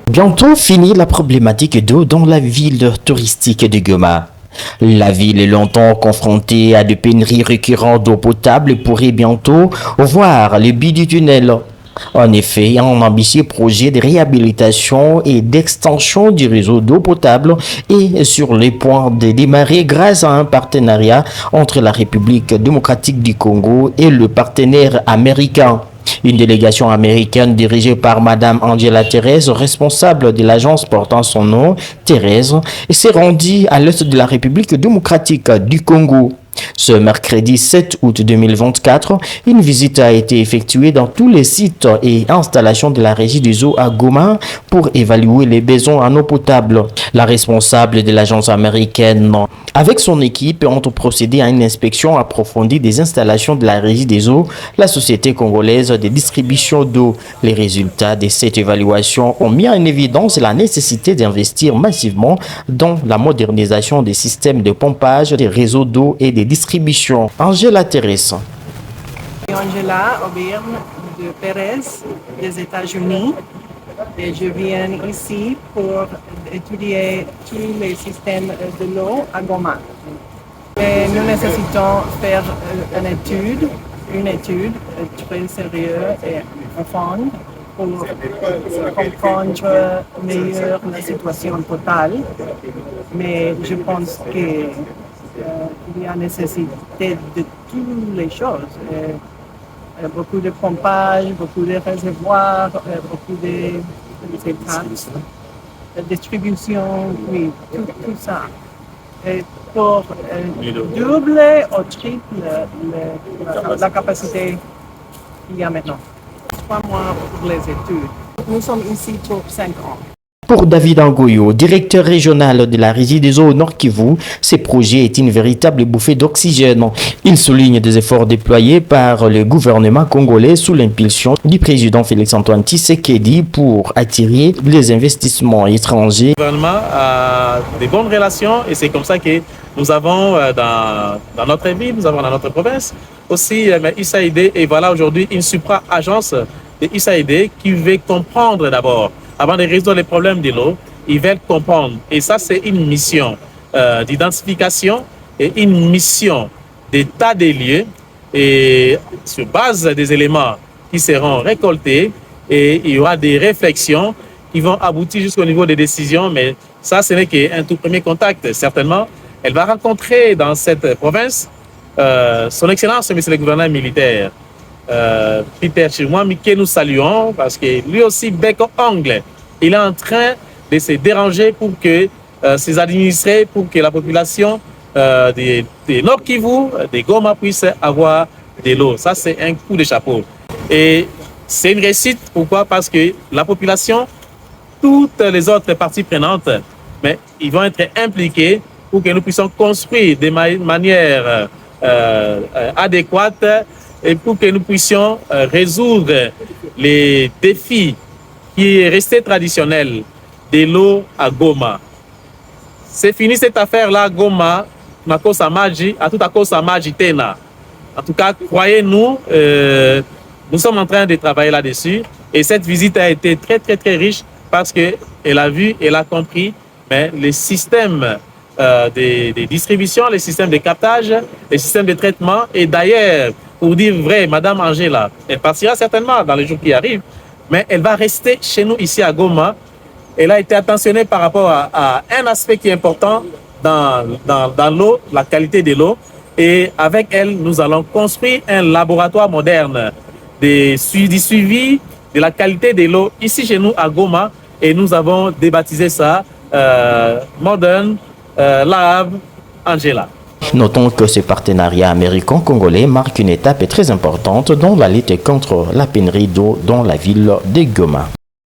Bientôt fini la problématique d'eau dans la ville touristique de Goma. La ville est longtemps confrontée à des pénuries récurrentes d'eau potable et pourrait bientôt voir le bout du tunnel. En effet, un ambitieux projet de réhabilitation et d'extension du réseau d'eau potable est sur le point de démarrer grâce à un partenariat entre la République démocratique du Congo et le partenaire américain. Une délégation américaine dirigée par Madame Angela Thérèse, responsable de l'agence portant son nom, Thérèse, s'est rendue à l'est de la République démocratique du Congo. Ce mercredi 7 août 2024, une visite a été effectuée dans tous les sites et installations de la régie des eaux à Goma pour évaluer les besoins en eau potable. La responsable de l'agence américaine, avec son équipe, ont procédé à une inspection approfondie des installations de la régie des eaux, la société congolaise de distribution d'eau. Les résultats de cette évaluation ont mis en évidence la nécessité d'investir massivement dans la modernisation des systèmes de pompage, des réseaux d'eau et des distribution. Angela Thérèse. Angela Aubirne de Pérez des États-Unis et je viens ici pour étudier tous les systèmes de l'eau à Goma. Et nous nécessitons faire une étude très sérieuse et profonde pour comprendre mieux la situation totale. Mais je pense que il y a nécessité de toutes les choses. Beaucoup de pompage, beaucoup de réservoirs, beaucoup de distribution, oui, tout ça. Et pour doubler ou tripler la capacité qu'il y a maintenant. 3 mois pour les études. Nous sommes ici pour 5 ans. Pour David Angoyo, directeur régional de la régie des eaux au Nord Kivu, ce projet est une véritable bouffée d'oxygène. Il souligne des efforts déployés par le gouvernement congolais sous l'impulsion du président Félix-Antoine Tshisekedi pour attirer les investissements étrangers. Le gouvernement a des bonnes relations et c'est comme ça que nous avons dans notre ville, nous avons dans notre province aussi USAID et voilà aujourd'hui une supra-agence de USAID qui veut comprendre d'abord. Avant de résoudre les problèmes de l'eau, ils veulent comprendre. Et ça, c'est une mission d'identification et une mission d'état des lieux. Et sur base des éléments qui seront récoltés, et il y aura des réflexions qui vont aboutir jusqu'au niveau des décisions. Mais ça, ce n'est qu'un tout premier contact. Certainement, elle va rencontrer dans cette province son Excellence, Monsieur le gouverneur militaire. Peter Chirmouami, que nous saluons parce que lui aussi, bec au ongle, il est en train de se déranger pour que ses administrés, pour que la population des Nord Kivu, des Goma puisse avoir de l'eau. Ça, c'est un coup de chapeau. Et c'est une réussite. Pourquoi? Parce que la population, toutes les autres parties prenantes, mais ils vont être impliqués pour que nous puissions construire de manière adéquate et pour que nous puissions résoudre les défis qui est resté traditionnel de l'eau à Goma. C'est fini cette affaire-là à Goma, à tout à cause de Maji Tena. En tout cas, croyez-nous, nous sommes en train de travailler là-dessus et cette visite a été très très très riche parce qu'elle a vu, elle a compris, mais les systèmes de distribution, les systèmes de captage, les systèmes de traitement et d'ailleurs, pour dire vrai, Madame Angela, elle partira certainement dans les jours qui arrivent, mais elle va rester chez nous ici à Goma. Elle a été attentionnée par rapport à un aspect qui est important dans l'eau, la qualité de l'eau. Et avec elle, nous allons construire un laboratoire moderne du suivi de la qualité de l'eau ici chez nous à Goma. Et nous avons débaptisé ça Modern Lab Angela. Notons que ce partenariat américain-congolais marque une étape très importante dans la lutte contre la pénurie d'eau dans la ville de Goma.